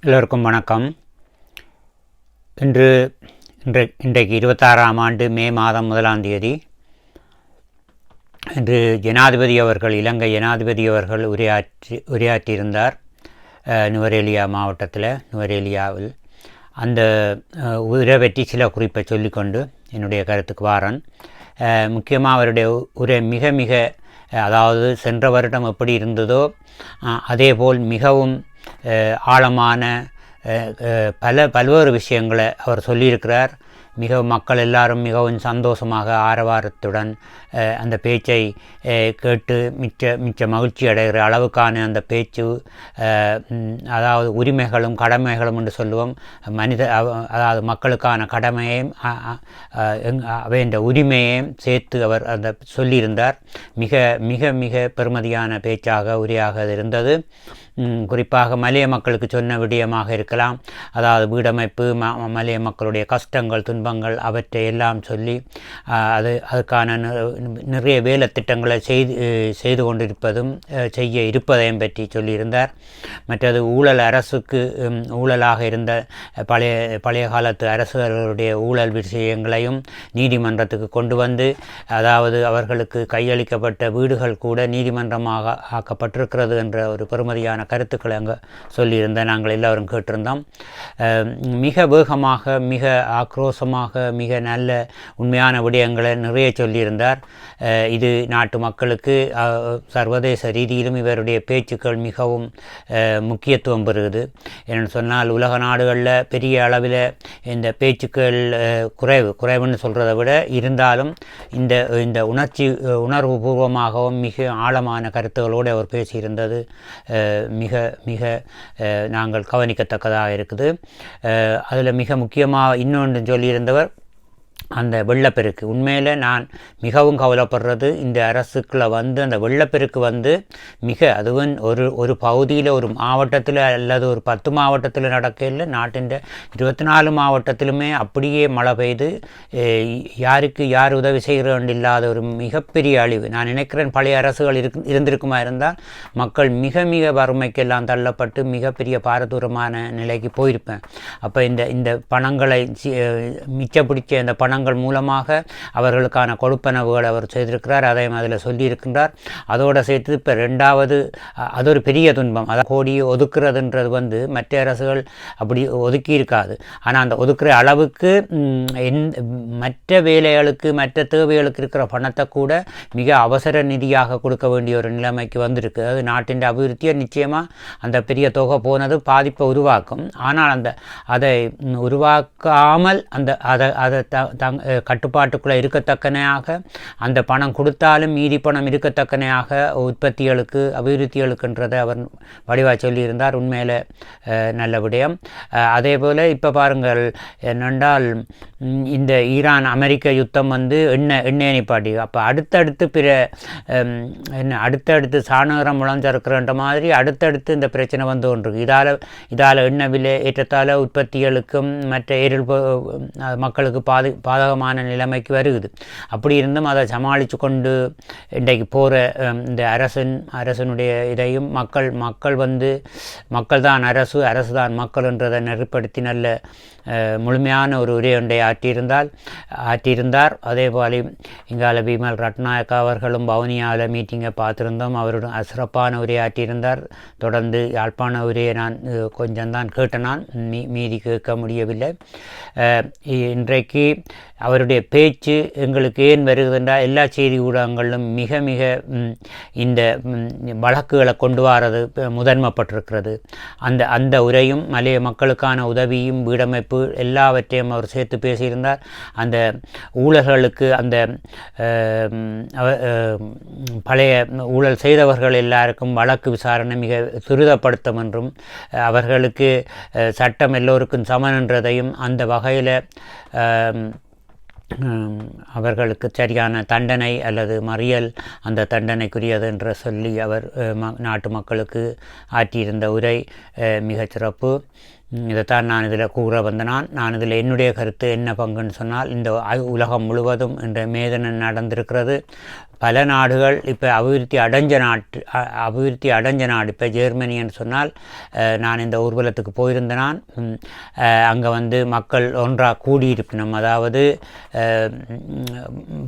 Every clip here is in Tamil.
எல்லோருக்கும் வணக்கம். இன்றைக்கு 26ஆம் ஆண்டு மே மாதம் 1ஆம் தேதி. இன்று ஜனாதிபதி அவர்கள், இலங்கை ஜனாதிபதி அவர்கள் உரையாற்றியிருந்தார் நுவரேலியா மாவட்டத்தில், நுவரேலியாவில். அந்த உரை பற்றி சில குறிப்பை சொல்லிக்கொண்டு என்னுடைய கருத்துக்கு வாரன். முக்கியமாக அவருடைய உரை மிக அதாவது சென்ற வருடம் எப்படி இருந்ததோ அதேபோல் மிகவும் ஆழமான பல்வேறு விஷயங்களை அவர் சொல்லியிருக்கிறார். மக்கள் எல்லாரும் மிகவும் சந்தோஷமாக ஆரவாரத்துடன் அந்த பேச்சை கேட்டு மிச்ச மகிழ்ச்சி அடைகிற அளவுக்கான அந்த பேச்சு, அதாவது உரிமைகளும் கடமைகளும் என்று சொல்லுவோம். அதாவது மக்களுக்கான கடமையையும் அவையின் உரிமையையும் சேர்த்து அவர் அந்த சொல்லியிருந்தார். மிக பெருமதியான பேச்சாக உரையாக இருந்தது. குறிப்பாக மலைய மக்களுக்கு சொன்ன விடயமாக இருக்கலாம். அதாவது வீடமைப்பு, மலைய மக்களுடைய கஷ்டங்கள், துன்பங்கள் அவற்றை எல்லாம் சொல்லி அதுக்கான நிறைய வேலை திட்டங்களை செய்து கொண்டிருப்பதும் செய்ய இருப்பதையும் பற்றி சொல்லியிருந்தார். மற்றது ஊழலாக இருந்த பழைய காலத்து அரசுகளுடைய ஊழல் விஷயங்களையும் நீதிமன்றத்துக்கு கொண்டு வந்து, அதாவது அவர்களுக்கு கையளிக்கப்பட்ட வீடுகள் கூட நீதிமன்றமாக ஆக்கப்பட்டிருக்கிறது என்ற ஒரு பெருமதியான கருத்துக்களை அங்கே சொல்லியிருந்த நாங்கள் எல்லோரும் கேட்டிருந்தோம். மிக வேகமாக, மிக ஆக்ரோஷமாக, மிக நல்ல உண்மையான விடயங்களை நிறைய சொல்லியிருந்தார். இது நாட்டு மக்களுக்கு சர்வதேச ரீதியிலும் இவருடைய பேச்சுக்கள் மிகவும் முக்கியத்துவம் பெறுகிறது. என்று சொன்னால் உலக நாடுகளில் பெரிய அளவில் இந்த பேச்சுக்கள் குறைவுன்னு சொல்கிறத விட இருந்தாலும் இந்த உணர்வு பூர்வமாகவும் மிக ஆழமான கருத்துக்களோடு அவர் பேசியிருந்தது மிக நாங்கள் கவனிக்கத்தக்கதாக இருக்குது. அதில் மிக முக்கியமாக இன்னொன்று சொல்லியிருந்தவர் அந்த வெள்ளப்பெருக்கு. உண்மையில் நான் மிகவும் கவலைப்படுறது, இந்த அரசுக்குள்ளே அந்த வெள்ளப்பெருக்கு அதுவும் ஒரு பகுதியில், ஒரு மாவட்டத்தில் அல்லது ஒரு 10 மாவட்டத்தில் நடக்கையில், நாட்டின் 24 மாவட்டத்திலுமே அப்படியே மழை பெய்து யாருக்கு யார் உதவி செய்கிறோன்னு இல்லாத ஒரு மிகப்பெரிய அழிவு. நான் நினைக்கிறேன் பழைய அரசுகள் இருந்திருக்குமா இருந்தால் மக்கள் மிக வறுமைக்கெல்லாம் தள்ளப்பட்டு மிகப்பெரிய பாரதூரமான நிலைக்கு போயிருப்பேன். அப்போ இந்த பணங்களை மிச்சப்பிடிச்ச இந்த பணங்கள் மூலமாக அவர்களுக்கான கொடுப்பனவுகள் அவர் செய்திருக்கிறார். அதையும் அதில் சொல்லியிருக்கின்றார். அதோடு சேர்த்து இப்போ 2வது அது ஒரு பெரிய துன்பம். அதை கோடியை ஒதுக்குறதுன்றது மற்ற அரசுகள் அப்படி ஒதுக்கி இருக்காது. ஆனால் அந்த ஒதுக்குற அளவுக்கு மற்ற வேலைகளுக்கு, மற்ற தேவைகளுக்கு இருக்கிற பணத்தை கூட மிக அவசர நிதியாக கொடுக்க வேண்டிய ஒரு நிலைமைக்கு வந்திருக்கு. அது நாட்டின் அபிவிருத்தியை நிச்சயமாக அந்த பெரிய தொகை போனது பாதிப்பை உருவாக்கும். ஆனால் அதை உருவாக்காமல் அதை கட்டுப்பாட்டுக்குள்ளே இருக்கத்தக்கனையாக அந்த பணம் கொடுத்தாலும் மீதி பணம் இருக்கத்தக்கனையாக உற்பத்திகளுக்கு, அபிவிருத்திகளுக்குன்றதை அவர் வடிவாக சொல்லியிருந்தார். உண்மையில் நல்ல விடயம். அதே போல் இப்போ பாருங்கள், என்னென்றால் இந்த ஈரான் அமெரிக்க யுத்தம் எண்ணெய் நிப்பாட்டி, அப்போ அடுத்தடுத்து சாணகரம் முழஞ்சிருக்கிறன்ற மாதிரி அடுத்தடுத்து இந்த பிரச்சனை கொண்டிருக்கு. இதால் எண்ணெய் விலை ஏற்றத்தால் உற்பத்திகளுக்கும் மற்ற மக்களுக்கு பாதகமான நிலைமைக்கு வருகுது. அப்படி இருந்தும் அதை சமாளித்து கொண்டு இன்றைக்கு போகிற இந்த அரசனுடைய இதையும் மக்கள் தான் அரசு தான் மக்கள் என்றதை நெறிப்படுத்தி நல்ல முழுமையான ஒரு உரை ஒன்றை ஆற்றியிருந்தார். அதே போல இங்கால பீமல் ரட்நாயக்கா அவர்களும் வவுனியாவில் மீட்டிங்கை பார்த்துருந்தோம். அவருடன் சிறப்பான உரையாற்றியிருந்தார். தொடர்ந்து யாழ்ப்பாண உரையை நான் கொஞ்சம்தான் கேட்டேன். நான் மீதி கேட்க முடியவில்லை. இன்றைக்கு அவருடைய பேச்சு எங்களுக்கு ஏன் வருகிறதென்றால், எல்லா செய்தி ஊடகங்களிலும் மிக இந்த வழக்குகளை கொண்டு வரது முதன்மைப்பட்டிருக்கிறது. அந்த உரையும் மலைய மக்களுக்கான உதவியும் வீடமைப்பு எல்லாவற்றையும் அவர் சேர்த்து பேசியிருந்தார். அந்த ஊழல்களுக்கு, அந்த பழைய ஊழல் செய்தவர்கள் எல்லாருக்கும் வழக்கு விசாரணை மிக துரிதப்படுத்தும் என்றும், அவர்களுக்கு சட்டம் எல்லோருக்கும் சமன் என்றதையும், அந்த வகையில் அவர்களுக்கு சரியான தண்டனை அல்லது மறியல் அந்த தண்டனைக்குரியது என்று சொல்லி அவர் நாட்டு மக்களுக்கு ஆற்றியிருந்த உரை மிகச்சிறப்பு. இதைத்தான் நான் இதில் கூற வந்த நான் இதில் என்னுடைய கருத்து என்ன பங்குன்னு சொன்னால், இந்த உலகம் முழுவதும் இந்த மேதனை நடந்திருக்கிறது. பல நாடுகள் இப்போ அபிவிருத்தி அடைஞ்ச நாடு இப்போ ஜெர்மனின்னு சொன்னால், நான் இந்த ஊர்வலத்துக்கு போயிருந்தேன். அங்கே மக்கள் ஒன்றாக கூடியிருப்பினோம். அதாவது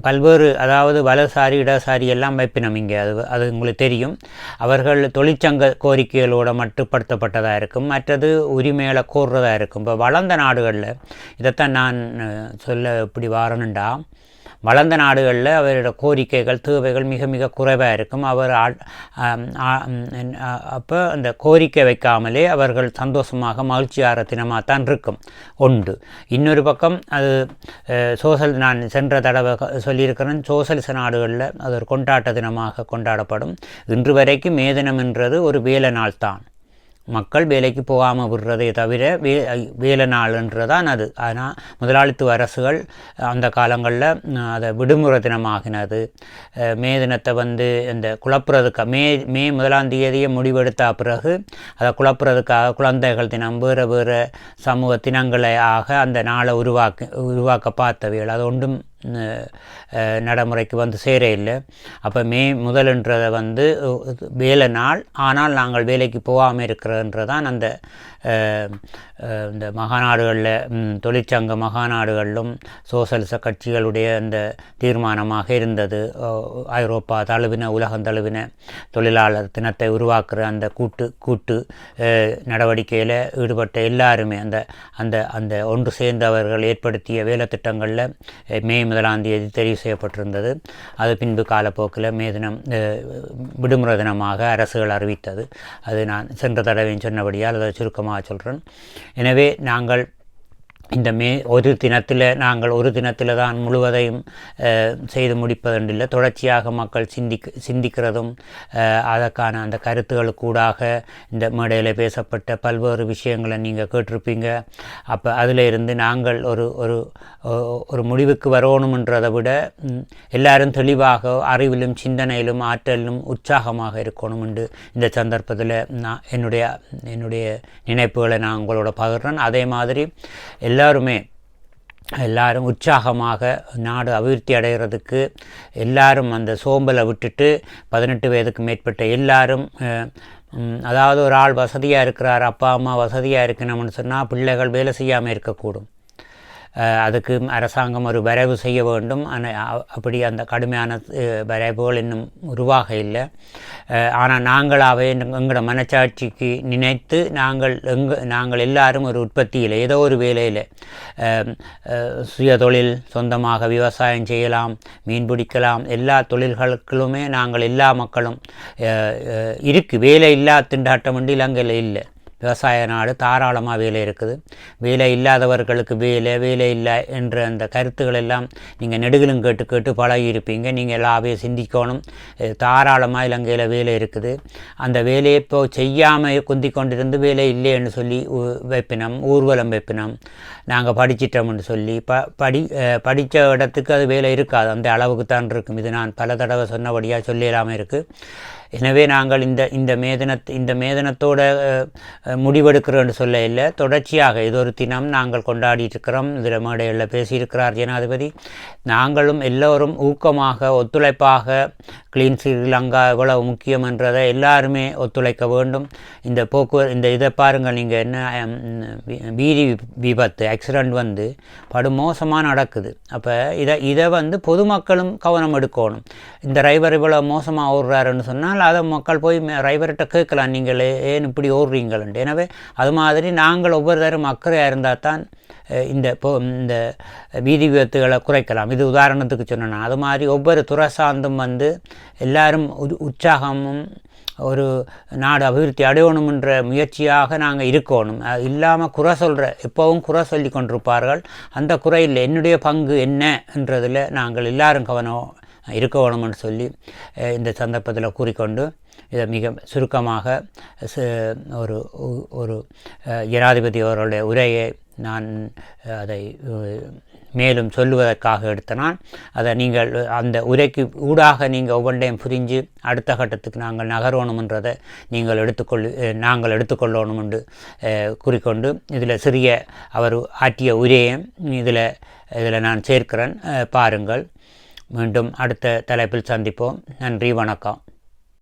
பல்வேறு, அதாவது வலதுசாரி இடதுசாரி எல்லாம் வைப்பினம். இங்கே அது உங்களுக்கு தெரியும். அவர்கள் தொழிற்சங்க கோரிக்கைகளோடு மட்டுப்படுத்தப்பட்டதாக இருக்கும், மற்றது உரிமைகளை கோர்றதாக இருக்கும். இப்போ வளர்ந்த நாடுகளில் இதைத்தான் நான் சொல்ல இப்படி வாரணுண்டா, வளர்ந்த நாடுகளில் அவரோட கோரிக்கைகள் தேவைகள் மிக மிக குறைவாக இருக்கும். அப்போ அந்த கோரிக்கை வைக்காமலே அவர்கள் சந்தோஷமாக மகிழ்ச்சியார தினமாக தான் இருக்கும் உண்டு. இன்னொரு பக்கம் அது நான் சென்ற தடவை சொல்லியிருக்கிறேன், சோசலிச நாடுகளில் அது ஒரு கொண்டாட்ட தினமாக கொண்டாடப்படும். இன்று வரைக்கும் மே தினம் என்றது ஒரு வேலை நாள் தான். மக்கள் வேலைக்கு போகாமல் விடுறதே தவிர வேலை நாள்ன்றதான் அது. ஆனால் முதலாளித்துவ அரசுகள் அந்த காலங்களில் அதை விடுமுறை தினமாகினது. மே தினத்தை இந்த குழப்புறதுக்காக மே 1 முடிவெடுத்த பிறகு அதை குழப்புறதுக்காக குழந்தைகள் தினம் வேறு சமூக தினங்களாக அந்த நாளை உருவாக்க பார்த்தவைகள் அது ஒன்றும் நடைமுறைக்கு சேர இல்லை. அப்போ மே 1 வேலை நாள், ஆனால் நாங்கள் வேலைக்கு போகாமல் இருக்கிறதுன்றதான் அந்த இந்த மகாநாடுகளில் தொழிற்சங்க மகாநாடுகளிலும் சோசலிச கட்சிகளுடைய அந்த தீர்மானமாக இருந்தது. ஐரோப்பா தழுவின, உலகம் தழுவின தொழிலாளர் தினத்தை உருவாக்குற அந்த கூட்டு நடவடிக்கையில் ஈடுபட்ட எல்லாருமே அந்த ஒன்று சேர்ந்தவர்கள் ஏற்படுத்திய வேலை திட்டங்களில் மே 1 தெரிவு செய்யப்பட்டிருந்தது. அது பின்பு காலப்போக்கில் மே தினம் விடுமுறை தினமாக அரசுகள் அறிவித்தது. அது நான் சென்ற தடவையும் சொன்னபடியால் அதை சுருக்கமாக சொல்கிறேன். எனவே நாங்கள் இந்த ஒரு தினத்தில் தான் முழுவதையும் செய்து முடிப்பதென்றில்லை. தொடர்ச்சியாக மக்கள் சிந்திக்கிறதும் அதற்கான அந்த கருத்துக்களுக்கூடாக இந்த மேடையில் பேசப்பட்ட பல்வேறு விஷயங்களை நீங்கள் கேட்டிருப்பீங்க. அப்போ அதில் இருந்து நாங்கள் ஒரு முடிவுக்கு வரணுன்றதை விட எல்லாரும் தெளிவாக அறிவிலும் சிந்தனையிலும் ஆற்றலிலும் உற்சாகமாக இருக்கணும் என்று இந்த சந்தர்ப்பத்தில் நான் என்னுடைய நினைப்புகளை நான் உங்களோட பகிர்றேன். அதே மாதிரி எல்லாரும் உற்சாகமாக நாடு அபிவிருத்தி அடைகிறதுக்கு எல்லாரும் அந்த சோம்பலை விட்டுட்டு 18 வயதுக்கு மேற்பட்ட எல்லாரும், அதாவது ஒரு ஆள் வசதியாக இருக்கிறார், அப்பா அம்மா வசதியாக இருக்கணும்னு சொன்னால் பிள்ளைகள் வேலை செய்யாமல் இருக்கக்கூடும். அதுக்கு அரசாங்கம் ஒரு வரைவு செய்ய வேண்டும். அப்படி அந்த கடுமையான வரைவுகள் இன்னும் உருவாக இல்லை. ஆனால் நாங்களாகவே எங்களோட மனச்சாட்சிக்கு நினைத்து நாங்கள் எல்லாரும் ஒரு உற்பத்தியில் ஏதோ ஒரு வேலையில் சுய தொழில், சொந்தமாக விவசாயம் செய்யலாம், மீன் பிடிக்கலாம், எல்லா தொழில்களுக்குமே நாங்கள் எல்லா மக்களும் வேலை இல்லா திண்டாட்டம் என்று இலங்கையில் இல்லை. விவசாய நாடு, தாராளமாக வேலை இருக்குது. வேலை இல்லாதவர்களுக்கு வேலை இல்லை என்ற அந்த கருத்துக்கள் எல்லாம் நீங்கள் நெடுகிலும் கேட்டு பழகியிருப்பீங்க. நீங்கள் எல்லாவே சிந்திக்கணும். தாராளமாக இலங்கையில் வேலை இருக்குது. அந்த வேலையை இப்போ செய்யாமல் குந்தி கொண்டிருந்து வேலை இல்லைன்னு சொல்லி வைப்பினம், ஊர்வலம் வைப்பினம், நாங்கள் படிச்சிட்டோம்னு சொல்லி படித்த இடத்துக்கு அது வேலை இருக்காது, அந்த அளவுக்கு தான் இருக்கும். இது நான் பல தடவை சொன்னபடியாக சொல்லிடாமல் இருக்குது. எனவே நாங்கள் இந்த மேதனத்தோட முடிவெடுக்கிறோன்னு சொல்ல இல்லை, தொடர்ச்சியாக இது ஒரு தினம் நாங்கள் கொண்டாடிட்டு இருக்கிறோம். இதில் மேடைகளில் பேசியிருக்கிறார் ஜனாதிபதி. நாங்களும் எல்லோரும் ஊக்கமாக ஒத்துழைப்பாக கிளீன் ஸ்ரீலங்கா எவ்வளவு முக்கியம் என்றதை எல்லாருமே ஒத்துழைக்க வேண்டும். இந்த இதை பாருங்கள், நீங்கள் என்ன வீதி விபத்து ஆக்சிடெண்ட் படுமோசமாக நடக்குது. அப்போ இதை பொதுமக்களும் கவனம் எடுக்கணும். இந்த டிரைவர் இவ்வளோ மோசமாக ஓடுறாருன்னு சொன்னால் அதை மக்கள் போய் டிரைவர்கிட்ட கேட்கலாம், நீங்கள் ஏன் இப்படி ஓடுறீங்களேன்ட்டு. எனவே அது மாதிரி நாங்கள் ஒவ்வொரு தரம் அக்கறையாக இருந்தால் தான் இந்த வீதி விபத்துகளை குறைக்கலாம். இது உதாரணத்துக்கு சொன்னேன்னா, அது மாதிரி ஒவ்வொரு துறை சார்ந்தும் எல்லாரும் உற்சாகமும் ஒரு நாடு அபிவிருத்தி அடையணுமென்ற முயற்சியாக நாங்கள் இருக்கணும். இல்லாமல் எப்போவும் குறை சொல்லி கொண்டிருப்பார்கள். அந்த குறையில் என்னுடைய பங்கு என்ன என்றதில் நாங்கள் எல்லாரும் கவனம் இருக்க வேணும்னு சொல்லி இந்த சந்தர்ப்பத்தில் கூறிக்கொண்டு இதை மிக சுருக்கமாக ஒரு ஜனாதிபதி அவர்களுடைய உரையை நான் அதை மேலும் சொல்லுவதற்காக எடுத்த நான் அதை நீங்கள் அந்த உரைக்கு ஊடாக நீங்கள் ஒவ்வொன்றையும் புரிஞ்சு அடுத்த கட்டத்துக்கு நாங்கள் நகரணுமென்றதை நாங்கள் எடுத்துக்கொள்ளணும் என்று குறிக்கொண்டு இதில் சிறிய அவர் ஆற்றிய உரையும் இதில் நான் சேர்க்கிறேன், பாருங்கள். மீண்டும் அடுத்த தலைப்பில் சந்திப்போம். நன்றி, வணக்கம்.